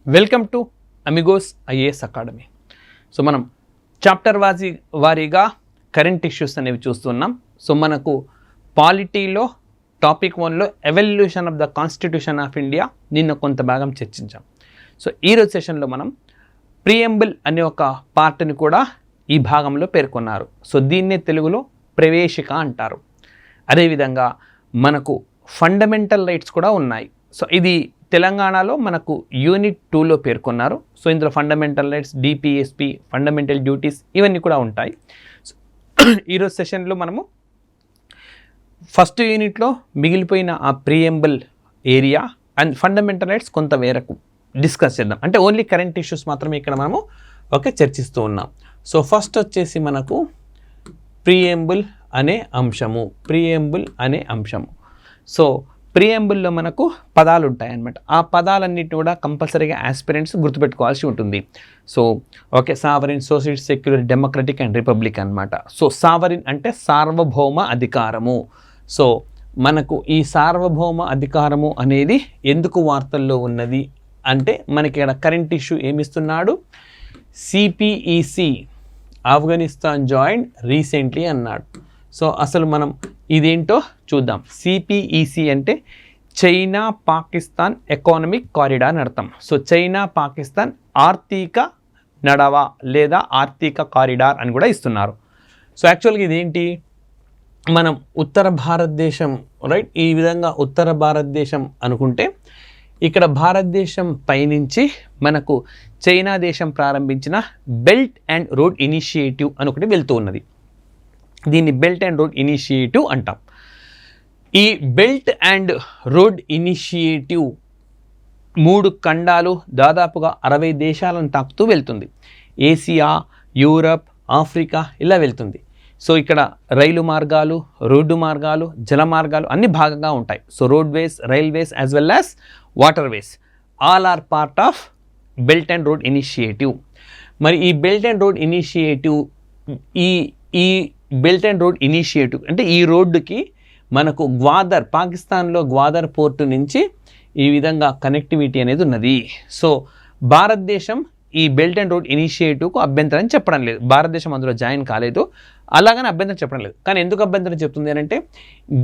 Welcome to Amigos IAS academy. So మనం chapter వారీగా current issues అనేవి చూస్తున్నాం. సో మనకు పాలిటీలో టాపిక్ 1లో evolution of the constitution of India నిన్న కొంత భాగం చర్చించాం. సో ఈరోజు సెషన్లో మనం ప్రియంబుల్ అనే ఒక పార్ట్ని కూడా ఈ భాగంలో పేర్కొన్నారు. సో దీన్నే తెలుగులో ప్రవేశిక అంటారు. అదేవిధంగా మనకు ఫండమెంటల్ రైట్స్ కూడా ఉన్నాయి. సో ఇది తెలంగాణలో మనకు యూనిట్ 2లో పేర్కొన్నారు. సో ఇందులో fundamental rights, DPSP, fundamental duties ఇవన్నీ కూడా ఉంటాయి. సో ఈరోజు సెషన్లో మనము ఫస్ట్ యూనిట్లో మిగిలిపోయిన ఆ preamble area and fundamental rights కొంత మేరకు డిస్కస్ చేద్దాం. అంటే ఓన్లీ కరెంట్ ఇష్యూస్ మాత్రమే ఇక్కడ మనము చర్చిస్తూ ఉన్నాం. సో ఫస్ట్ వచ్చేసి మనకు ప్రియంబుల్ అనే అంశము. సో ప్రియంబుల్లో మనకు పదాలు ఉంటాయన్నమాట. ఆ పదాలన్నిటిని కూడా కంపల్సరీగా ఆస్పిరెంట్స్ గుర్తుపెట్టుకోవాల్సి ఉంటుంది. So sovereign, socialist, secular, democratic and republic అన్నమాట. సో సావరిన్ అంటే సార్వభౌమ అధికారము. సో మనకు ఈ సార్వభౌమ అధికారము అనేది ఎందుకు వార్తల్లో ఉన్నది అంటే మనకి ఇక్కడ కరెంట్ ఇష్యూ ఏమిస్తున్నాడు, సిపిఈసి ఆఫ్ఘనిస్తాన్ జాయిన్ రీసెంట్లీ అన్నాడు. సో అసలు మనం ఇదేంటో చూద్దాం. సిపిఈసి అంటే చైనా పాకిస్తాన్ ఎకానమిక్ కారిడార్ అని అర్థం. సో చైనా పాకిస్తాన్ ఆర్థిక నడవ లేదా ఆర్థిక కారిడార్ అని కూడా ఇస్తున్నారు. సో యాక్చువల్గా ఇదేంటి, మనం ఉత్తర భారతదేశం రైట్, ఈ విధంగా ఉత్తర భారతదేశం అనుకుంటే ఇక్కడ భారతదేశం పైనుంచి మనకు చైనా దేశం ప్రారంభించిన బెల్ట్ అండ్ రోడ్ ఇనిషియేటివ్ అని ఒకటి వెళ్తూ ఉన్నది. దీన్ని బెల్ట్ అండ్ రోడ్ ఇనిషియేటివ్ అంటాం. ఈ బెల్ట్ అండ్ రోడ్ ఇనిషియేటివ్ 3 ఖండాలు దాదాపుగా 60 దేశాలను తాకుతూ వెళ్తుంది. ఏసియా, యూరప్, ఆఫ్రికా ఇలా వెళ్తుంది. సో ఇక్కడ రైలు మార్గాలు, రోడ్డు మార్గాలు, జల మార్గాలు అన్ని భాగంగా ఉంటాయి. So roadways, railways as well as waterways all are part of belt and road initiative. మరి ఈ బెల్ట్ అండ్ రోడ్ ఇనిషియేటివ్ ఈ బెల్ట్ అండ్ రోడ్ ఇనిషియేటివ్ అంటే ఈ రోడ్డుకి మనకు గ్వాదర్, పాకిస్తాన్లో గ్వాదర్ పోర్టు నుంచి ఈ విధంగా కనెక్టివిటీ అనేది ఉన్నది. సో భారతదేశం ఈ బెల్ట్ అండ్ రోడ్ ఇనిషియేటివ్కు అభ్యంతరం చెప్పడం లేదు. భారతదేశం అందులో జాయిన్ కాలేదు, అలాగని అభ్యంతరం చెప్పడం లేదు. కానీ ఎందుకు అభ్యంతరం చెప్తుంది అని అంటే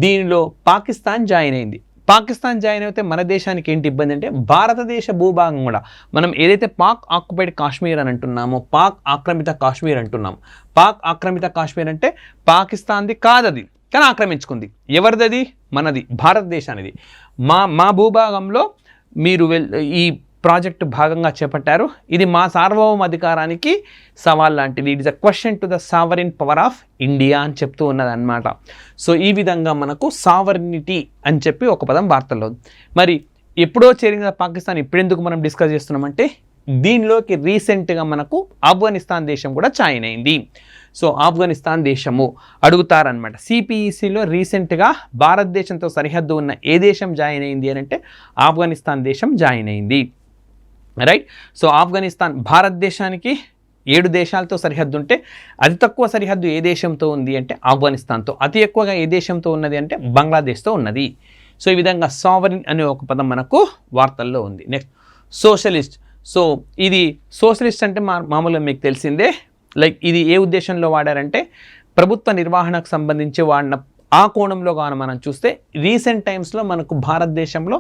దీనిలో పాకిస్తాన్ జాయిన్ అయింది. పాకిస్తాన్ జాయిన్ అయితే మన దేశానికి ఏంటి ఇబ్బంది అంటే భారతదేశ భూభాగం కూడా మనం ఏదైతే పాక్ ఆక్యుపైడ్ కాశ్మీర్ అని అంటున్నామో, పాక్ ఆక్రమిత కాశ్మీర్ అంటున్నాం. పాక్ ఆక్రమిత కాశ్మీర్ అంటే పాకిస్తాన్ది కాదది, కానీ ఆక్రమించుకుంది. ఎవరిది? మనది, భారతదేశానిది. మా భూభాగంలో మీరు ఈ ప్రాజెక్టు భాగంగా చేపట్టారు. ఇది మా సార్వభౌమ అధికారానికి సవాల్ లాంటిది. It is a question to the sovereign power of India అని చెప్తూ ఉన్నది అనమాట. సో ఈ విధంగా మనకు సావరినిటీ అని చెప్పి ఒక పదం వార్తల్లో. మరి ఎప్పుడో చేరిన పాకిస్తాన్ ఇప్పుడెందుకు మనం డిస్కస్ చేస్తున్నామంటే దీనిలోకి రీసెంట్గా మనకు ఆఫ్ఘనిస్తాన్ దేశం కూడా జాయిన్ అయింది. సో ఆఫ్ఘనిస్తాన్ దేశము అడుగుతారనమాట. సిపిఈసిలో రీసెంట్గా భారతదేశంతో సరిహద్దు ఉన్న ఏ దేశం జాయిన్ అయింది అని అంటే ఆఫ్ఘనిస్తాన్ దేశం జాయిన్ అయింది. రైట్. సో ఆఫ్ఘనిస్తాన్ భారతదేశానికి 7 దేశాలతో సరిహద్దు ఉంటే అతి తక్కువ సరిహద్దు ఏ దేశంతో ఉంది అంటే ఆఫ్ఘనిస్తాన్తో, అతి ఎక్కువగా ఏ దేశంతో ఉన్నది అంటే బంగ్లాదేశ్తో ఉన్నది. సో ఈ విధంగా సావరిన్ అనే ఒక పదం మనకు వార్తల్లో ఉంది. Next socialist. సో ఇది సోషలిస్ట్ అంటే మామూలుగా మీకు తెలిసిందే. లైక్ ఇది ఏ ఉద్దేశంలో వాడారంటే ప్రభుత్వ నిర్వహణకు సంబంధించి వాడిన ఆ కోణంలో కానీ మనం చూస్తే రీసెంట్ టైమ్స్లో మనకు భారతదేశంలో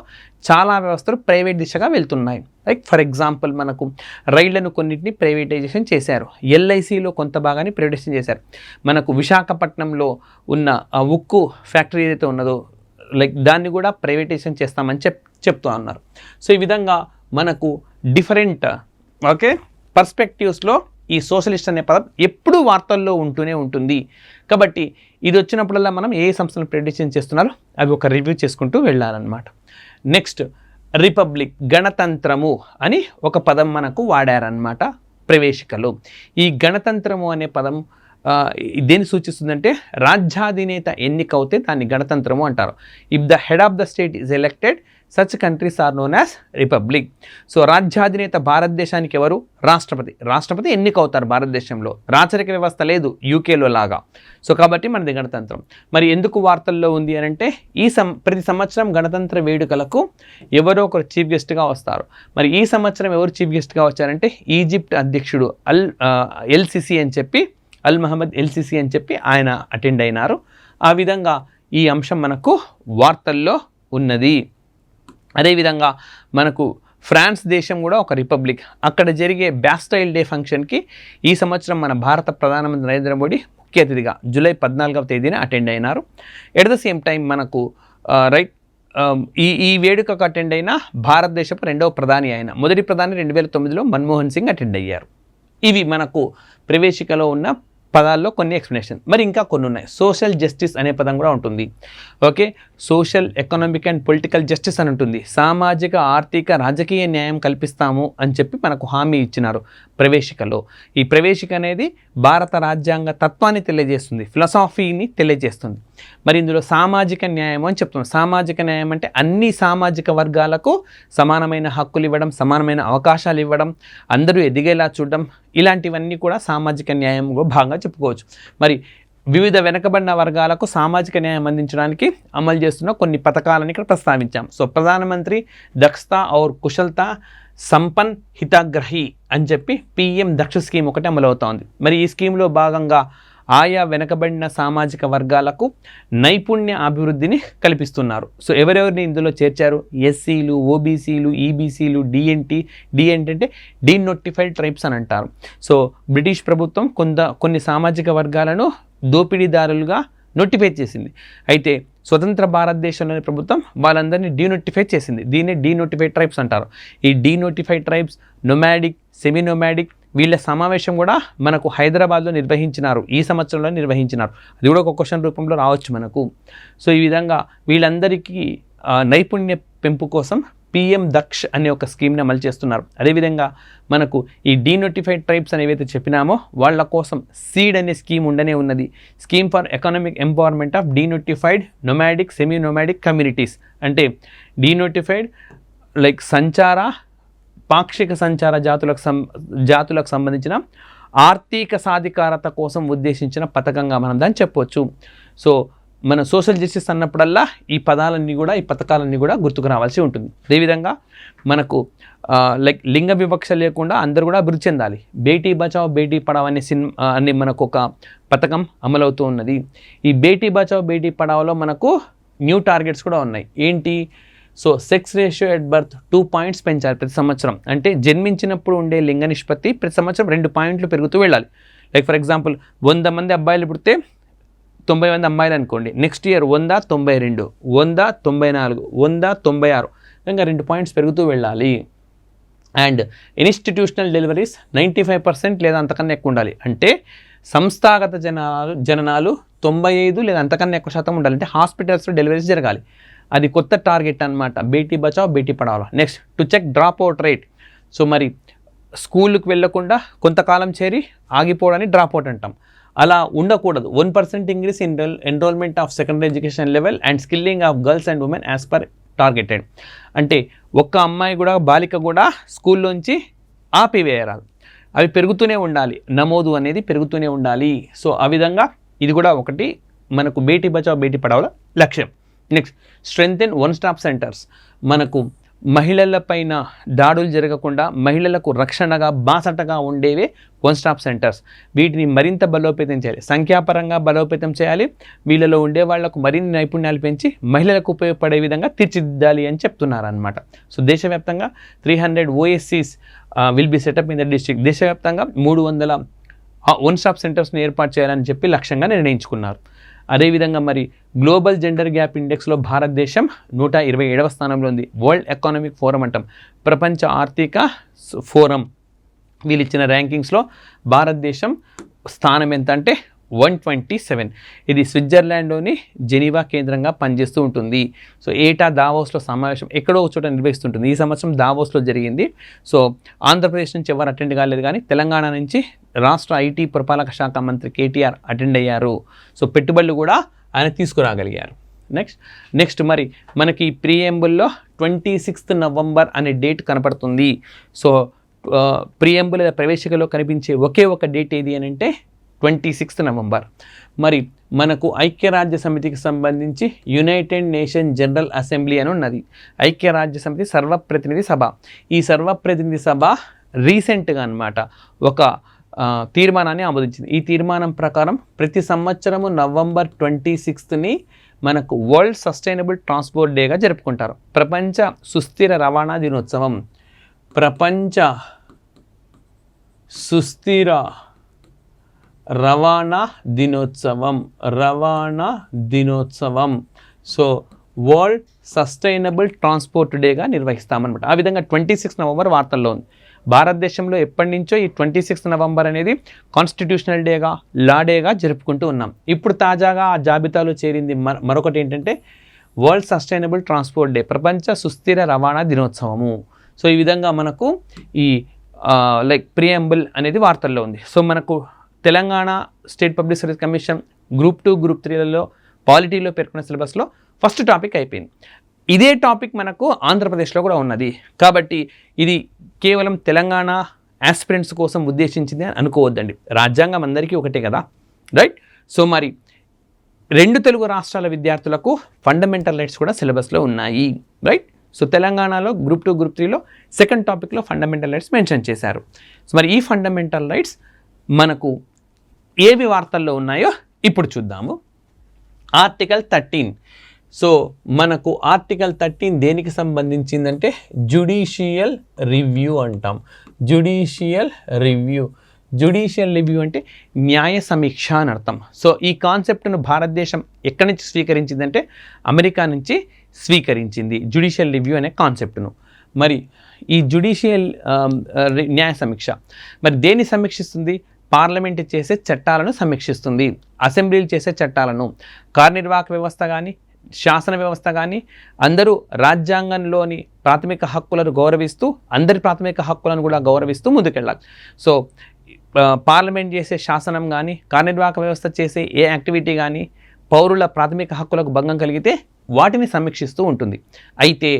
చాలా వ్యవస్థలు ప్రైవేట్ దిశగా వెళ్తున్నాయి. లైక్ ఫర్ ఎగ్జాంపుల్ మనకు రైళ్లను కొన్నింటిని ప్రైవేటైజేషన్ చేశారు. ఎల్ఐసిలో కొంత భాగాన్ని ప్రైవేటైజేషన్ చేశారు. మనకు విశాఖపట్నంలో ఉన్న ఉక్కు ఫ్యాక్టరీ ఏదైతే ఉన్నదో లైక్ దాన్ని కూడా ప్రైవేటైజేషన్ చేస్తామని చెప్తూ ఉన్నారు. సో ఈ విధంగా మనకు డిఫరెంట్ పర్స్పెక్టివ్స్లో ఈ సోషలిస్ట్ అనే పదం ఎప్పుడూ వార్తల్లో ఉంటూనే ఉంటుంది. కాబట్టి ఇది వచ్చినప్పుడల్లా మనం ఏ సంస్థలను ప్రెడిక్షన్ చేస్తున్నారో అవి ఒక రివ్యూ చేసుకుంటూ వెళ్ళాలన్నమాట. నెక్స్ట్ రిపబ్లిక్, గణతంత్రము అని ఒక పదం మనకు వాడారనమాట ప్రవేశికలో. ఈ గణతంత్రము అనే పదం దేన్ని సూచిస్తుందంటే రాజ్యాధినేత ఎన్నికవుతే దాన్ని గణతంత్రము అంటారు. If the head of the state is elected such countries are known as republic. So రాజ్యాధినేత భారతదేశానికి ఎవరు? రాష్ట్రపతి. రాష్ట్రపతి ఎన్నికవుతారు భారతదేశంలో. రాచరిక వ్యవస్థ లేదు యూకేలో లాగా. సో కాబట్టి మనది గణతంత్రం. మరి ఎందుకు వార్తల్లో ఉంది అని అంటే ప్రతి సంవత్సరం గణతంత్ర వేడుకలకు ఎవరో ఒకరు చీఫ్ గెస్ట్గా వస్తారు. మరి ఈ సంవత్సరం ఎవరు చీఫ్ గెస్ట్గా వచ్చారంటే ఈజిప్ట్ అధ్యక్షుడు ఎల్సిసి అని చెప్పి, అల్ మహమ్మద్ ఎల్సిసి అని చెప్పి ఆయన అటెండ్ అయినారు. ఆ విధంగా ఈ అంశం మనకు వార్తల్లో ఉన్నది. అదేవిధంగా మనకు ఫ్రాన్స్ దేశం కూడా ఒక రిపబ్లిక్. అక్కడ జరిగే బ్యాస్టైల్ డే ఫంక్షన్కి ఈ సంవత్సరం మన భారత ప్రధానమంత్రి నరేంద్ర మోడీ ముఖ్య అతిథిగా జూలై 14వ తేదీన అటెండ్ అయినారు. ఎట్ ద సేమ్ టైం మనకు ఈ వేడుకకు అటెండ్ అయిన భారతదేశపు రెండవ ప్రధాని అయిన, మొదటి ప్రధాని 2009లో మన్మోహన్ సింగ్ అటెండ్ అయ్యారు. ఇవి మనకు ప్రవేశికలో ఉన్న పదాల్లో కొన్ని ఎక్స్ప్లెనేషన్. మరి ఇంకా కొన్ని ఉన్నాయి. సోషల్ జస్టిస్ అనే పదం కూడా ఉంటుంది. Okay, social economic and political justice అని ఉంటుంది. సామాజిక ఆర్థిక రాజకీయ న్యాయం కల్పిస్తాము అని చెప్పి మనకు హామీ ఇచ్చినారు ప్రవేశికలో. ఈ ప్రవేశిక అనేది భారత రాజ్యాంగ తత్వాన్ని తెలియజేస్తుంది, ఫిలాసఫీని తెలియజేస్తుంది. మరి ఇందులో సామాజిక న్యాయం అని చెప్తున్నాం. సామాజిక న్యాయం అంటే అన్ని సామాజిక వర్గాలకు సమానమైన హక్కులు ఇవ్వడం, సమానమైన అవకాశాలు ఇవ్వడం, అందరూ ఎదిగేలా చూడడం, ఇలాంటివన్నీ కూడా సామాజిక న్యాయంలో భాగంగా చెప్పుకోవచ్చు. మరి వివిధ వెనకబడిన వర్గాలకు సామాజిక న్యాయం అందించడానికి అమలు చేస్తున్న కొన్ని పథకాలను ఇక్కడ ప్రస్తావించాం. సో ప్రధానమంత్రి దక్షతా ఔర్ కుశలతా సంపన్ హితగ్రహి అని చెప్పి పిఎం దక్ష స్కీమ్ ఒకటి అమలవుతోంది. మరి ఈ స్కీమ్లో భాగంగా ఆయా వెనకబడిన సామాజిక వర్గాలకు నైపుణ్య అభివృద్ధిని కల్పిస్తున్నారు. సో ఎవరెవరిని ఇందులో చేర్చారు? ఎస్సీలు, ఓబీసీలు, ఈబీసీలు, డిఎన్టీ అంటే డీనోటిఫైడ్ ట్రైబ్స్ అని అంటారు. సో బ్రిటిష్ ప్రభుత్వం కొన్ని సామాజిక వర్గాలను దోపిడీదారులుగా నోటిఫై చేసింది. అయితే స్వతంత్ర భారతదేశంలోని ప్రభుత్వం వాళ్ళందరినీ డీనోటిఫై చేసింది. దీన్ని డీనోటిఫైడ్ ట్రైబ్స్ అంటారు. ఈ denotified tribes, nomadic, semi nomadic, వీళ్ళ సమావేశం కూడా మనకు హైదరాబాద్లో నిర్వహించినారు. ఈ సంవత్సరంలో నిర్వహించినారు. అది కూడా ఒక క్వశ్చన్ రూపంలో రావచ్చు మనకు. సో ఈ విధంగా వీళ్ళందరికీ నైపుణ్య పెంపు కోసం పిఎం దక్ష్ అనే ఒక స్కీమ్ని అమలు చేస్తున్నారు. అదేవిధంగా మనకు ఈ డీనోటిఫైడ్ ట్రైబ్స్ అని ఏవైతే చెప్పినామో వాళ్ళ కోసం సీడ్ అనే స్కీమ్ ఉండనే ఉన్నది. Scheme for economic empowerment of denotified nomadic, semi nomadic communities. అంటే డీనోటిఫైడ్ లైక్ పాక్షిక సంచార జాతులకు సంబంధించిన ఆర్థిక సాధికారత కోసం ఉద్దేశించిన పథకంగా మనం దాన్ని చెప్పవచ్చు. సో మన సోషల్ జస్టిస్ అన్నప్పుడల్లా ఈ పథకాలన్నీ కూడా గుర్తుకు రావాల్సి ఉంటుంది. అదేవిధంగా మనకు లింగ వివక్ష లేకుండా అందరూ కూడా అభివృద్ధి చెందాలి. బేటీ బచావ్ బేటీ పడావ్ అనే మనకు ఒక పథకం అమలవుతూ ఉన్నది. ఈ బేటీ బచావ్ బేటీ పడావ్లో మనకు న్యూ టార్గెట్స్ కూడా ఉన్నాయి. ఏంటి? So sex ratio at birth 2 points పెంచాలి ప్రతి సంవత్సరం. అంటే జన్మించినప్పుడు ఉండే లింగ నిష్పత్తి ప్రతి సంవత్సరం 2 పాయింట్లు పెరుగుతూ వెళ్ళాలి. లైక్ ఫర్ ఎగ్జాంపుల్ 100 మంది అబ్బాయిలు పుడితే 90 మంది అమ్మాయిలు అనుకోండి. నెక్స్ట్ ఇయర్ 100, 92, 100, 94, 100, 96 ఇంకా 2 పాయింట్స్ పెరుగుతూ వెళ్ళాలి. అండ్ ఇన్స్టిట్యూషనల్ డెలివరీస్ 95% లేదా అంతకన్నా ఎక్కువ ఉండాలి. అంటే సంస్థాగత జననాలు 95 లేదా అంతకన్నా ఎక్కువ శాతం ఉండాలి. అంటే హాస్పిటల్స్లో డెలివరీస్ జరగాలి. అది కొత్త టార్గెట్ అనమాట, Beti Bachao Beti Padhao. Next to check drop out rate. So మరి స్కూల్కి వెళ్ళకుండా కొంతకాలం చేరి ఆగిపోవడాన్ని డ్రాప్ అవుట్ అంటాం. అలా ఉండకూడదు. 1% increase in enrolment of secondary education level and skilling of girls and women as per targeted. అంటే ఒక్క అమ్మాయి కూడా, బాలిక కూడా స్కూల్లోంచి ఆపివేయరాదు. అవి పెరుగుతూనే ఉండాలి, నమోదు అనేది పెరుగుతూనే ఉండాలి. సో ఆ విధంగా ఇది కూడా ఒకటి మనకు బేటీ బచావ్ బేటీ పడావ్ల లక్ష్యం. Next strengthen one stop centres. మనకు మహిళలపైన దాడులు జరగకుండా మహిళలకు రక్షణగా బాసటగా ఉండేవే వన్ స్టాప్ సెంటర్స్. వీటిని మరింత బలోపేతం చేయాలి, సంఖ్యాపరంగా బలోపేతం చేయాలి. వీళ్ళలో ఉండే వాళ్లకు మరిన్ని నైపుణ్యాలు పెంచి మహిళలకు ఉపయోగపడే విధంగా తీర్చిదిద్దాలి అని చెప్తున్నారనమాట. సో దేశవ్యాప్తంగా 300 OSCs will be setup in the district. దేశవ్యాప్తంగా 300 వన్ స్టాప్ సెంటర్స్ని ఏర్పాటు చేయాలని చెప్పి లక్ష్యంగా నిర్ణయించుకున్నారు. అదేవిధంగా మరి గ్లోబల్ జెండర్ గ్యాప్ ఇండెక్స్లో భారతదేశం 127వ స్థానంలో ఉంది. వరల్డ్ ఎకనామిక్ ఫోరం అంటాం, ప్రపంచ ఆర్థిక ఫోరం వీళ్ళు ఇచ్చిన ర్యాంకింగ్స్లో భారతదేశం స్థానం ఎంత అంటే 127. ఇది స్విట్జర్లాండ్లోని జెనీవా కేంద్రంగా పనిచేస్తూ ఉంటుంది. సో ఏటా దావోస్లో సమావేశం ఎక్కడో ఒక చోట నిర్వహిస్తుంటుంది. ఈ సంవత్సరం దావోస్లో జరిగింది. సో ఆంధ్రప్రదేశ్ నుంచి ఎవరు అటెండ్ కాలేదు, కానీ తెలంగాణ నుంచి రాష్ట్ర ఐటీ పురపాలక శాఖ మంత్రి కేటీఆర్ అటెండ్ అయ్యారు. సో పెట్టుబడులు కూడా ఆయన తీసుకురాగలిగారు. నెక్స్ట్ మరి మనకి ప్రియంబుల్లో 26th నవంబర్ అనే డేట్ కనపడుతుంది. సో ప్రియంబుల్ ప్రవేశికలో కనిపించే ఒకే ఒక డేట్ ఏది అని అంటే 26th నవంబర్. మరి మనకు ఐక్యరాజ్య సమితికి సంబంధించి యునైటెడ్ నేషన్ జనరల్ అసెంబ్లీ అని ఉన్నది. ఐక్యరాజ్య సమితి సర్వప్రతినిధి సభ. ఈ సర్వప్రతినిధి సభ రీసెంట్గా అన్నమాట ఒక తీర్మానాన్ని ఆమోదించింది. ఈ తీర్మానం ప్రకారం ప్రతి సంవత్సరము నవంబర్ 26ని మనకు వరల్డ్ సస్టైనబుల్ ట్రాన్స్పోర్ట్ డేగా జరుపుకుంటారు. ప్రపంచ సుస్థిర రవాణా దినోత్సవం. ప్రపంచ సుస్థిర రవాణా దినోత్సవం. సో వరల్డ్ సస్టైనబుల్ ట్రాన్స్పోర్ట్ డేగా నిర్వహిస్తామన్నమాట. ఆ విధంగా 26 నవంబర్ వార్తల్లో ఉంది. భారతదేశంలో ఎప్పటి నుంచో ఈ 26 నవంబర్ అనేది కాన్స్టిట్యూషనల్ డేగా, లా డేగా జరుపుకుంటూ ఉన్నాం. ఇప్పుడు తాజాగా ఆ జాబితాలో చేరింది మరొకటి ఏంటంటే వరల్డ్ సస్టైనబుల్ ట్రాన్స్పోర్ట్ డే, ప్రపంచ సుస్థిర రవాణా దినోత్సవము. సో ఈ విధంగా మనకు ఈ ప్రియంబుల్ అనేది వార్తల్లో ఉంది. సో మనకు Telangana state public service commission group 2, group 3లలో పాలిటీలో పేర్కొన్న సిలబస్లో ఫస్ట్ టాపిక్ అయిపోయింది. ఇదే టాపిక్ మనకు ఆంధ్రప్రదేశ్లో కూడా ఉన్నది. కాబట్టి ఇది కేవలం తెలంగాణ ఆస్పిరెంట్స్ కోసం ఉద్దేశించింది అని అనుకోవద్దండి. రాజ్యాంగం అందరికీ ఒకటే కదా, రైట్? సో మరి 2 తెలుగు రాష్ట్రాల విద్యార్థులకు ఫండమెంటల్ రైట్స్ కూడా సిలబస్లో ఉన్నాయి, రైట్? సో తెలంగాణలో గ్రూప్ 2, గ్రూప్ 3లో సెకండ్ టాపిక్లో ఫండమెంటల్ రైట్స్ మెన్షన్ చేశారు. సో మరి ఈ ఫండమెంటల్ రైట్స్ మనకు ఏవి వార్తల్లో ఉన్నాయో ఇప్పుడు చూద్దాము. ఆర్టికల్ 13. సో మనకు ఆర్టికల్ 13 దేనికి సంబంధించిందంటే జ్యుడిషియల్ రివ్యూ అంటాం. జ్యుడిషియల్ రివ్యూ అంటే న్యాయ సమీక్ష అని అర్థం. సో ఈ కాన్సెప్ట్ను భారతదేశం ఎక్కడి నుంచి స్వీకరించిందంటే అమెరికా నుంచి స్వీకరించింది జ్యుడిషియల్ రివ్యూ అనే కాన్సెప్ట్ను. మరి ఈ జ్యుడిషియల్ న్యాయ సమీక్ష మరి దేన్ని సమీక్షిస్తుంది? పార్లమెంట్ చేసే చట్టాలను సమీక్షిస్తుంది. అసెంబ్లీలు చేసే చట్టాలను, కార్యనిర్వాహక వ్యవస్థ కానీ, శాసన వ్యవస్థ కానీ అందరూ రాజ్యాంగంలోని ప్రాథమిక హక్కులను గౌరవిస్తూ, అందరి ప్రాథమిక హక్కులను కూడా గౌరవిస్తూ ముందుకెళ్ళాలి. సో పార్లమెంట్ చేసే శాసనం కానీ, కార్యనిర్వాహక వ్యవస్థ చేసే ఏ యాక్టివిటీ కానీ పౌరుల ప్రాథమిక హక్కులకు భంగం కలిగితే వాటిని సమీక్షిస్తూ ఉంటుంది. అయితే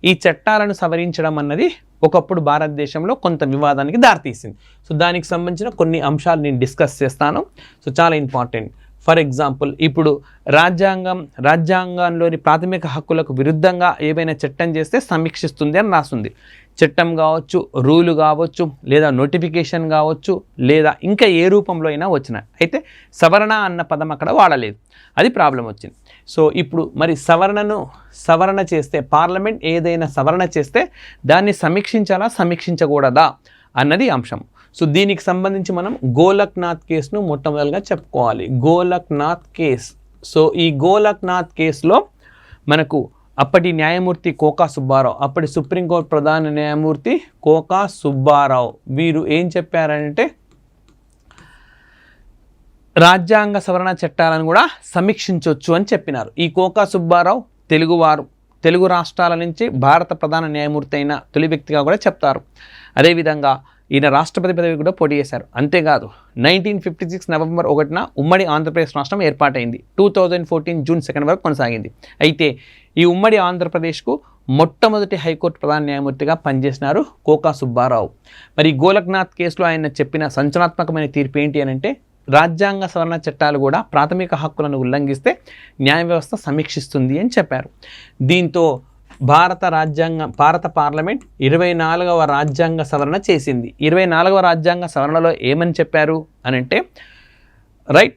ఈ చట్టాలను సవరించడం అన్నది ఒకప్పుడు భారతదేశంలో కొంత వివాదానికి దారితీసింది. సో దానికి సంబంధించిన కొన్ని అంశాలు నేను డిస్కస్ చేస్తాను. సో చాలా ఇంపార్టెంట్. ఫర్ ఎగ్జాంపుల్, ఇప్పుడు రాజ్యాంగంలోని ప్రాథమిక హక్కులకు విరుద్ధంగా ఏవైనా చట్టం చేస్తే సమీక్షిస్తుంది అని రాస్తుంది. చట్టం కావచ్చు, రూలు కావచ్చు, లేదా నోటిఫికేషన్ కావచ్చు, లేదా ఇంకా ఏ రూపంలో అయినా వచ్చిన. అయితే సవరణ అన్న పదం అక్కడ వాడలేదు, అది ప్రాబ్లం వచ్చింది. సో ఇప్పుడు మరి సవరణ చేస్తే, పార్లమెంట్ ఏదైనా సవరణ చేస్తే దాన్ని సమీక్షించాలా, సమీక్షించకూడదా అన్నది అంశం. సో దీనికి సంబంధించి మనం గోలక్నాథ్ కేసును మొట్టమొదటిగా చెప్పుకోవాలి. గోలక్నాథ్ కేస్. సో ఈ గోలక్నాథ్ కేసులో మనకు అప్పటి న్యాయమూర్తి కోకా సుబ్బారావు, అప్పటి సుప్రీంకోర్టు ప్రధాన న్యాయమూర్తి కోకా సుబ్బారావు వీరు ఏం చెప్పారంటే రాజ్యాంగ సవరణ చట్టాలను కూడా సమీక్షించవచ్చు అని చెప్పినారు. ఈ కోకా సుబ్బారావు తెలుగు రాష్ట్రాల నుంచి భారత ప్రధాన న్యాయమూర్తి అయిన తొలి వ్యక్తిగా కూడా చెప్తారు. అదేవిధంగా ఈయన రాష్ట్రపతి పదవి కూడా పోటీ చేశారు. అంతేకాదు 1956 నవంబర్ 1న ఉమ్మడి ఆంధ్రప్రదేశ్ రాష్ట్రం ఏర్పాటైంది. 2014 జూన్ 2 వరకు కొనసాగింది. అయితే ఈ ఉమ్మడి ఆంధ్రప్రదేశ్కు మొట్టమొదటి హైకోర్టు ప్రధాన న్యాయమూర్తిగా పనిచేసినారు కోకా సుబ్బారావు. మరి గోలక్నాథ్ కేసులో ఆయన చెప్పిన సంచలనాత్మకమైన తీర్పు ఏంటి అని అంటే రాజ్యాంగ సవరణ చట్టాలు కూడా ప్రాథమిక హక్కులను ఉల్లంఘిస్తే న్యాయ వ్యవస్థ సమీక్షిస్తుంది అని చెప్పారు. దీంతో భారత పార్లమెంట్ 24వ రాజ్యాంగ సవరణ చేసింది. 24వ రాజ్యాంగ సవరణలో ఏమని చెప్పారు అని అంటే రైట్,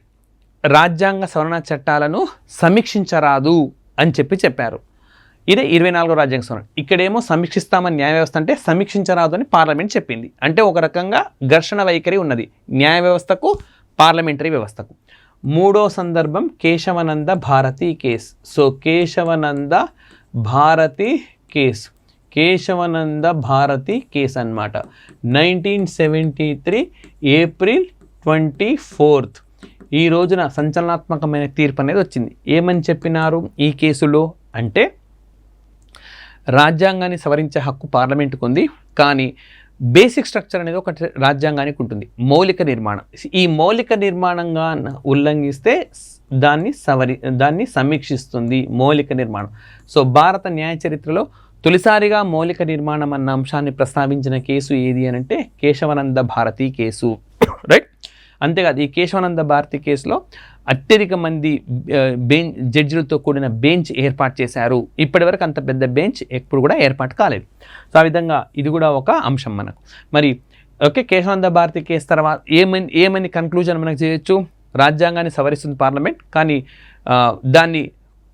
రాజ్యాంగ సవరణ చట్టాలను సమీక్షించరాదు అని చెప్పారు. ఇదే 24వ రాజ్యాంగ సవరణ. ఇక్కడేమో సమీక్షిస్తామని న్యాయ వ్యవస్థ అంటే సమీక్షించరాదు అని పార్లమెంట్ చెప్పింది. అంటే ఒక రకంగా ఘర్షణ వైఖరి ఉన్నది న్యాయ వ్యవస్థకు, పార్లమెంటరీ వ్యవస్థకు. మూడో సందర్భం Kesavananda Bharati case. So Kesavananda Bharati case అన్నమాట. 1973 ఏప్రిల్ 24 ఈ రోజున సంచలనాత్మకమైన తీర్పు అనేది వచ్చింది. ఏమని చెప్పినారు ఈ కేసులో అంటే రాజ్యాంగాన్ని సవరించే హక్కు పార్లమెంటుకు ఉంది, కానీ బేసిక్ స్ట్రక్చర్ అనేది ఒక రాజ్యాంగానికి ఉంటుంది, మౌలిక నిర్మాణం. ఈ మౌలిక నిర్మాణంగా ఉల్లంఘిస్తే దాన్ని సమీక్షిస్తుంది మౌలిక నిర్మాణం. సో భారత న్యాయ చరిత్రలో తొలిసారిగా మౌలిక నిర్మాణం అన్న అంశాన్ని ప్రస్తావించిన కేసు ఏది అని అంటే కేశవానంద భారతి కేసు, రైట్. అంతేకాదు ఈ కేశవానంద భారతి కేసులో అత్యధిక మంది జడ్జిలతో కూడిన బెంచ్ ఏర్పాటు చేశారు. ఇప్పటివరకు అంత పెద్ద బెంచ్ ఎప్పుడు కూడా ఏర్పాటు కాలేదు. సో ఆ విధంగా ఇది కూడా ఒక అంశం మనకు. మరి ఓకే, కేశవానంద భారతి కేసు తర్వాత ఏమని కన్క్లూజన్ మనకు చేయొచ్చు? రాజ్యాంగాన్ని సవరిస్తుంది పార్లమెంట్, కానీ దాన్ని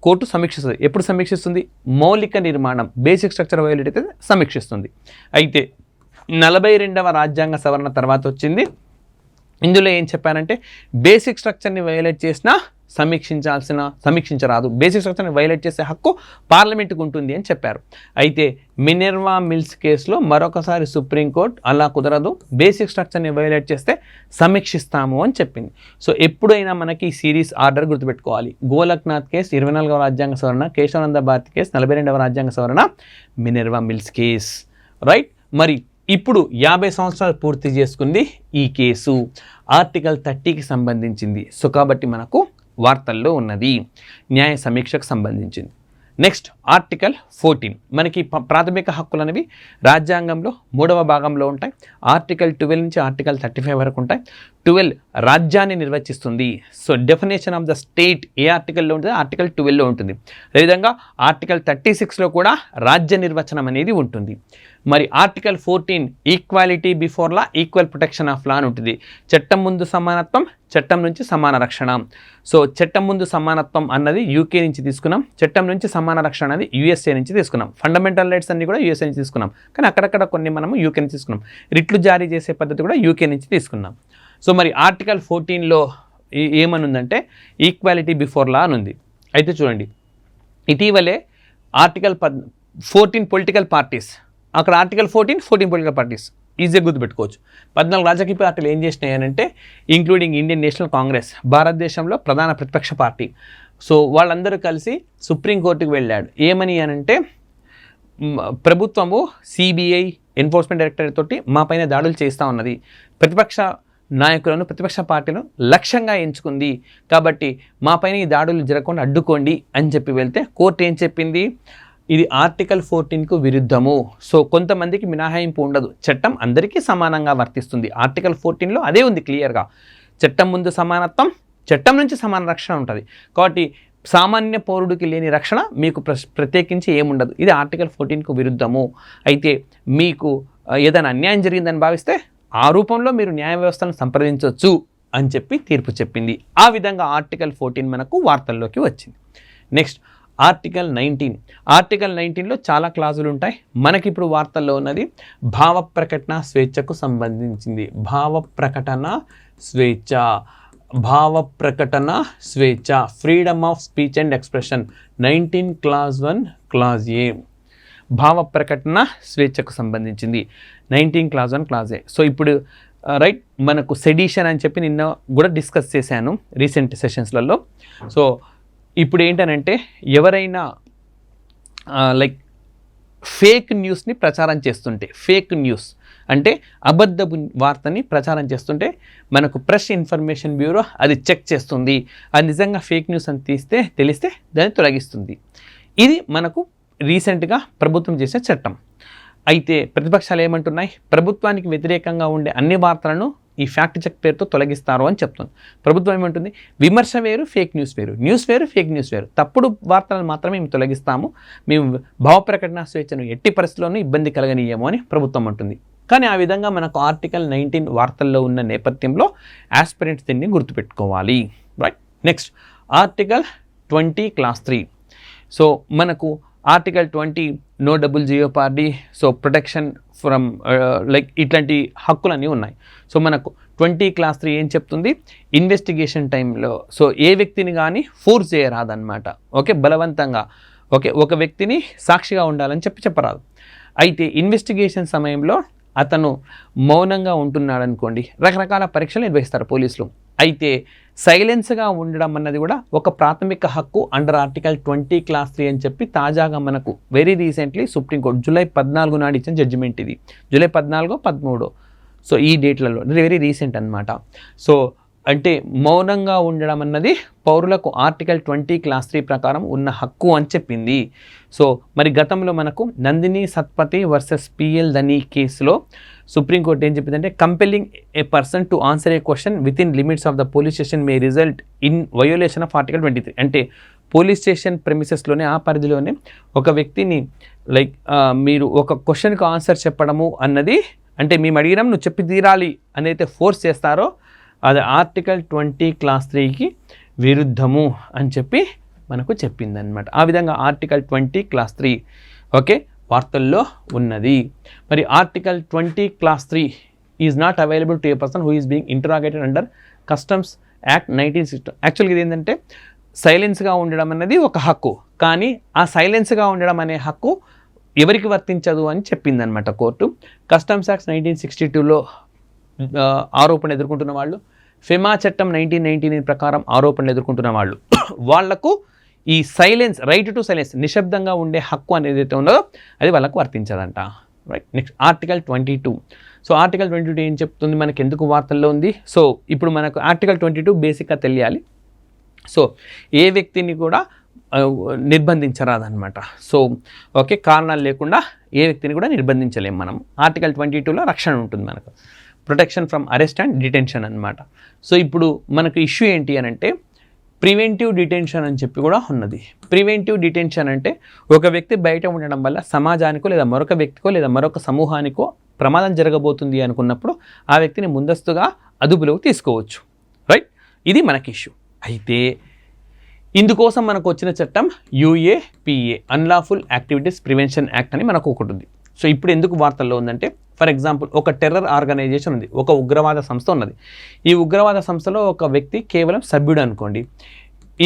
కోర్టు సమీక్షిస్తుంది. ఎప్పుడు సమీక్షిస్తుంది? మౌలిక నిర్మాణం, బేసిక్ స్ట్రక్చర్ వయోలేట్ అయితే సమీక్షిస్తుంది. అయితే 42వ రాజ్యాంగ సవరణ తర్వాత వచ్చింది. ఇందులో ఏం చెప్పారంటే బేసిక్ స్ట్రక్చర్ని వయోలేట్ చేసినా సమీక్షించరాదు, బేసిక్ స్ట్రక్చర్ని వయోలేట్ చేసే హక్కు పార్లమెంటుకు ఉంటుంది అని చెప్పారు. అయితే మినర్వా మిల్స్ కేసులో మరొకసారి సుప్రీంకోర్టు అలా కుదరదు, బేసిక్ స్ట్రక్చర్ని వయోలేట్ చేస్తే సమీక్షిస్తాము అని చెప్పింది. సో ఎప్పుడైనా మనకి సిరీస్ ఆర్డర్ గుర్తుపెట్టుకోవాలి. గోలక్నాథ్ కేసు 24వ రాజ్యాంగ సవరణ, కేశవానంద భారతి కేసు 42వ రాజ్యాంగ సవరణ, మినర్వా మిల్స్ కేస్, రైట్. మరి ఇప్పుడు 50 సంవత్సరాలు పూర్తి చేసుకుంది ఈ కేసు, ఆర్టికల్ 30కి సంబంధించింది. సో కాబట్టి మనకు వార్తల్లో ఉన్నది న్యాయ సమీక్షకు సంబంధించింది. నెక్స్ట్ ఆర్టికల్ 14 మనకి ప్రాథమిక హక్కులు అనేవి రాజ్యాంగంలో 3వ భాగంలో ఉంటాయి. ఆర్టికల్ 12 నుంచి ఆర్టికల్ 35 వరకు ఉంటాయి. 12 రాజ్యాన్ని నిర్వచిస్తుంది. So definition of the state ఏ ఆర్టికల్లో ఉంటుంది? ఆర్టికల్ 12లో ఉంటుంది. అదేవిధంగా ఆర్టికల్ 36లో కూడా రాజ్య నిర్వచనం అనేది ఉంటుంది. మరి article 14 equality before law, equal protection of law అని ఉంటుంది. చట్టం ముందు సమానత్వం, చట్టం నుంచి సమాన రక్షణ. సో చట్టం ముందు సమానత్వం అన్నది యూకే నుంచి తీసుకున్నాం, చట్టం నుంచి సమాన రక్షణ అనేది యూఎస్ఏ నుంచి తీసుకున్నాం. ఫండమెంటల్ రైట్స్ అన్ని కూడా యూఎస్ఏ నుంచి తీసుకున్నాం, కానీ అక్కడక్కడ కొన్ని మనము యూకే నుంచి తీసుకున్నాం. రిట్లు జారీ చేసే పద్ధతి కూడా యూకే నుంచి తీసుకున్నాం. సో మరి ఆర్టికల్ 14లో ఏమనుందంటే ఈక్వాలిటీ బిఫోర్ లా అని ఉంది. అయితే చూడండి, ఇటీవలే ఆర్టికల్ 14 పొలిటికల్ పార్టీస్, అక్కడ ఆర్టికల్ 14 పొలిటికల్ పార్టీస్ ఈజీగా గుర్తుపెట్టుకోవచ్చు. 14 రాజకీయ పార్టీలు ఏం చేసినాయనంటే ఇంక్లూడింగ్ ఇండియన్ నేషనల్ కాంగ్రెస్, భారతదేశంలో ప్రధాన ప్రతిపక్ష పార్టీ. సో వాళ్ళందరూ కలిసి సుప్రీంకోర్టుకు వెళ్ళాడు. ఏమని అనంటే ప్రభుత్వము సిబిఐ, ఎన్ఫోర్స్మెంట్ డైరెక్టరేట్ తోటి మా పైన దాడులు చేస్తూ ఉన్నది, ప్రతిపక్ష నాయకులను, ప్రతిపక్ష పార్టీలను లక్ష్యంగా ఎంచుకుంది, కాబట్టి మా పైన ఈ దాడులు జరగకుండా అడ్డుకోండి అని చెప్పి వెళ్తే కోర్టు ఏం చెప్పింది? ఇది ఆర్టికల్ 14కు విరుద్ధము. సో కొంతమందికి మినహాయింపు ఉండదు, చట్టం అందరికీ సమానంగా వర్తిస్తుంది. ఆర్టికల్ 14లో అదే ఉంది క్లియర్గా, చట్టం ముందు సమానత్వం, చట్టం నుంచి సమాన రక్షణ ఉంటుంది. కాబట్టి సామాన్య పౌరుడికి లేని రక్షణ మీకు ప్రత్యేకించి ఏముండదు. ఇది ఆర్టికల్ 14కు విరుద్ధము. అయితే మీకు ఏదైనా అన్యాయం జరిగిందని భావిస్తే ఆ రూపంలో మీరు న్యాయ వ్యవస్థను సంప్రదించవచ్చు అని చెప్పి తీర్పు చెప్పింది. ఆ విధంగా ఆర్టికల్ 14 మనకు వార్తల్లోకి వచ్చింది. Next article 19. ఆర్టికల్ 19లో చాలా క్లాజులు ఉంటాయి. మనకి ఇప్పుడు వార్తల్లో ఉన్నది భావ ప్రకటన స్వేచ్ఛకు సంబంధించింది. భావ ప్రకటన స్వేచ్ఛ, freedom of speech and expression, 19 clause 1 clause ఏ. భావ ప్రకటన స్వేచ్ఛకు సంబంధించింది 19 క్లాజ్ 1 క్లాజ్ ఏ. సో ఇప్పుడు రైట్, మనకు సెడిషన్ అని చెప్పి నిన్న కూడా డిస్కస్ చేశాను రీసెంట్ సెషన్స్లలో. సో ఇప్పుడు ఏంటనంటే ఎవరైనా లైక్ ఫేక్ న్యూస్ని ప్రచారం చేస్తుంటే, ఫేక్ న్యూస్ అంటే అబద్ధపు వార్తని ప్రచారం చేస్తుంటే మనకు ప్రెస్ ఇన్ఫర్మేషన్ బ్యూరో అది చెక్ చేస్తుంది. అది నిజంగా ఫేక్ న్యూస్ అని తెలిస్తే దాన్ని తొలగిస్తుంది. ఇది మనకు రీసెంట్గా ప్రభుత్వం చేసే చట్టం. అయితే ప్రతిపక్షాలు ఏమంటున్నాయి? ప్రభుత్వానికి వ్యతిరేకంగా ఉండే అన్ని వార్తలను ఈ ఫ్యాక్ట్ చెక్ పేరుతో తొలగిస్తారు అని చెప్తుంది. ప్రభుత్వం ఏమంటుంది? విమర్శ వేరు, ఫేక్ న్యూస్ వేరు, న్యూస్ వేరు, ఫేక్ న్యూస్ వేరు, తప్పుడు వార్తలను మాత్రమే మేము తొలగిస్తాము, మేము భావ ప్రకటన స్వేచ్ఛను ఎట్టి పరిస్థితుల్లోనూ ఇబ్బంది కలగనీయము అని ప్రభుత్వం అంటుంది. కానీ ఆ విధంగా మనకు ఆర్టికల్ 19 వార్తల్లో ఉన్న నేపథ్యంలో ఆస్పిరెంట్స్ దీన్ని గుర్తుపెట్టుకోవాలి, right. Next article 20 clause 3. So మనకు article 20 no double jeopardy, so protection from like ఇట్లాంటి హక్కులన్నీ ఉన్నాయి. సో మనకు 20 క్లాస్ 3 ఏం చెప్తుంది? ఇన్వెస్టిగేషన్ టైంలో సో ఏ వ్యక్తిని కానీ ఫోర్స్ చేయరాదన్నమాట. ఓకే, బలవంతంగా ఒక వ్యక్తిని సాక్షిగా ఉండాలని చెప్పరాదు. అయితే ఇన్వెస్టిగేషన్ సమయంలో అతను మౌనంగా ఉంటున్నాడు అనుకోండి, రకరకాల పరీక్షలు నిర్వహిస్తారు పోలీసులు. అయితే సైలెన్స్గా ఉండడం అన్నది కూడా ఒక ప్రాథమిక హక్కు అండర్ ఆర్టికల్ 20 క్లాస్ 3 అని చెప్పి తాజాగా మనకు వెరీ రీసెంట్లీ సుప్రీంకోర్టు జూలై 14 నాడు ఇచ్చిన జడ్జిమెంట్ ఇది. జూలై 14, 13. సో ఈ డేట్లలో వెరీ రీసెంట్ అనమాట. సో అంటే మౌనంగా ఉండడం అన్నది పౌరులకు ఆర్టికల్ 20 క్లాస్ 3 ప్రకారం ఉన్న హక్కు అని చెప్పింది. సో మరి గతంలో మనకు నందిని సత్పతి వర్సెస్ పిఎల్ ధనీ కేసులో సుప్రీంకోర్టు ఏం చెప్పిందంటే compelling A person to answer A question with in limits of the police station May result in violation of article 23. అంటే పోలీస్ స్టేషన్ ప్రెమిసెస్లోనే ఆ పరిధిలోనే ఒక వ్యక్తిని లైక్ మీరు ఒక క్వశ్చన్కి ఆన్సర్ చెప్పడము అన్నది అంటే మేము అడిగినాం నువ్వు చెప్పి తీరాలి అని అయితే ఫోర్స్ చేస్తారో అది ఆర్టికల్ 20 క్లాస్ 3కి విరుద్ధము అని చెప్పి మనకు చెప్పిందనమాట. ఆ విధంగా ఆర్టికల్ 20 క్లాస్ 3 ఓకే వార్తల్లో ఉన్నది. మరి article 20 clause 3 is not available to a person who is being interrogated under customs act 1960. యాక్చువల్గా ఇది ఏంటంటే సైలెన్స్గా ఉండడం అనేది ఒక హక్కు, కానీ ఆ సైలెన్స్గా ఉండడం అనే హక్కు ఎవరికి వర్తించదు అని చెప్పిందనమాట కోర్టు. కస్టమ్స్ యాక్ట్ 1962లో ఆరోపణలు ఎదుర్కొంటున్న వాళ్ళు, ఫెమా చట్టం 1999 ప్రకారం ఆరోపణలు ఎదుర్కొంటున్న వాళ్ళు వాళ్లకు ఈ సైలెన్స్ రైట్ టు సైలెన్స్ నిశ్శబ్దంగా ఉండే హక్కు అనేది అయితే ఉన్నదో అది వాళ్ళకు వర్తించదంట. Right. Next article 22. So article 22 ఏం చెప్తుంది మనకి, ఎందుకు వార్తల్లో ఉంది? సో ఇప్పుడు మనకు ఆర్టికల్ 22 బేసిక్గా తెలియాలి. సో ఏ వ్యక్తిని కూడా నిర్బంధించరాదనమాట. సో ఓకే కారణాలు లేకుండా ఏ వ్యక్తిని కూడా నిర్బంధించలేము మనం. ఆర్టికల్ 22లో రక్షణ ఉంటుంది మనకు, protection from arrest and detention అనమాట. సో ఇప్పుడు మనకు ఇష్యూ ఏంటి అని అంటే ప్రివెంటివ్ డిటెన్షన్ అని చెప్పి కూడా ఉన్నది. ప్రివెంటివ్ డిటెన్షన్ అంటే ఒక వ్యక్తి బయట ఉండడం వల్ల సమాజానికో లేదా మరొక వ్యక్తికో లేదా మరొక సమూహానికో ప్రమాదం జరగబోతుంది అనుకున్నప్పుడు ఆ వ్యక్తిని ముందస్తుగా అదుపులోకి తీసుకోవచ్చు. రైట్, ఇది మనకి ఇష్యూ. అయితే ఇందుకోసం మనకు వచ్చిన చట్టం UAPA unlawful activities prevention act అని మనకు ఒకటి ఉంది. సో ఇప్పుడు ఎందుకు వార్తల్లో ఉందంటే ఫర్ ఎగ్జాంపుల్ ఒక టెర్రర్ ఆర్గనైజేషన్ ఉంది, ఒక ఉగ్రవాద సంస్థ ఉన్నది. ఈ ఉగ్రవాద సంస్థలో ఒక వ్యక్తి కేవలం సభ్యుడు అనుకోండి.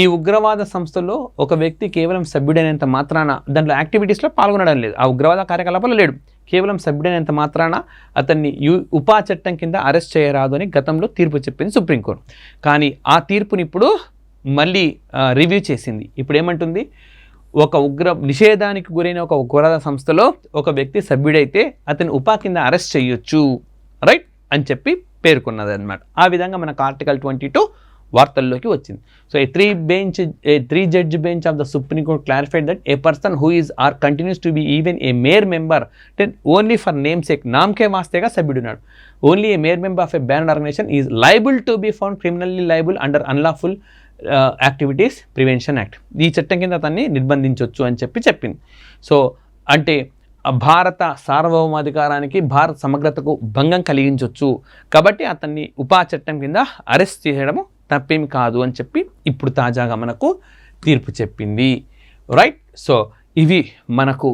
ఈ ఉగ్రవాద సంస్థలో ఒక వ్యక్తి కేవలం సభ్యుడైనంత మాత్రాన దాంట్లో యాక్టివిటీస్లో పాల్గొనడం లేదు, ఆ ఉగ్రవాద కార్యకలాపాలు లేడు, కేవలం సభ్యుడైనంత మాత్రాన అతన్ని ఉపా చట్టం కింద అరెస్ట్ చేయరాదు అని గతంలో తీర్పు చెప్పింది సుప్రీంకోర్టు. కానీ ఆ తీర్పుని ఇప్పుడు మళ్ళీ రివ్యూ చేసింది. ఇప్పుడు ఏమంటుంది, ఒక నిషేధానికి గురైన ఒక ఉగ్రవాద సంస్థలో ఒక వ్యక్తి సభ్యుడైతే అతని ఉపా కింద అరెస్ట్ చేయొచ్చు, రైట్ అని చెప్పి పేర్కొన్నది అనమాట. ఆ విధంగా మనకు ఆర్టికల్ 22 వార్తల్లోకి వచ్చింది. So a three judge bench of the supreme court clarified that a person who is or continues to be even a mere member only for name sake, నామకే వాస్తేగా సభ్యుడున్నాడు, only a mere member of a ban organisation is liable to be found criminally liable under unlawful activities prevention act. ఈ చట్టం కింద అతన్ని నిర్బంధించవచ్చు అని చెప్పింది. So అంటే భారత సార్వభౌమాధికారానికి భారత సమగ్రతకు భంగం కలిగించవచ్చు, కాబట్టి అతన్ని ఉపా చట్టం కింద అరెస్ట్ చేయడము తప్పేమి కాదు అని చెప్పి ఇప్పుడు తాజాగా మనకు తీర్పు చెప్పింది. రైట్. సో ఇవి మనకు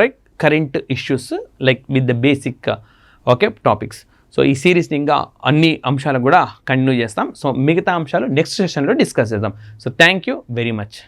right current issues like with the basic okay topics. So ఈ సిరీస్ని ఇంకా అన్ని అంశాలు కూడా కంటిన్యూ చేస్తాం. సో మిగతా అంశాలు నెక్స్ట్ సెషన్లో డిస్కస్ చేద్దాం. So thank you very much.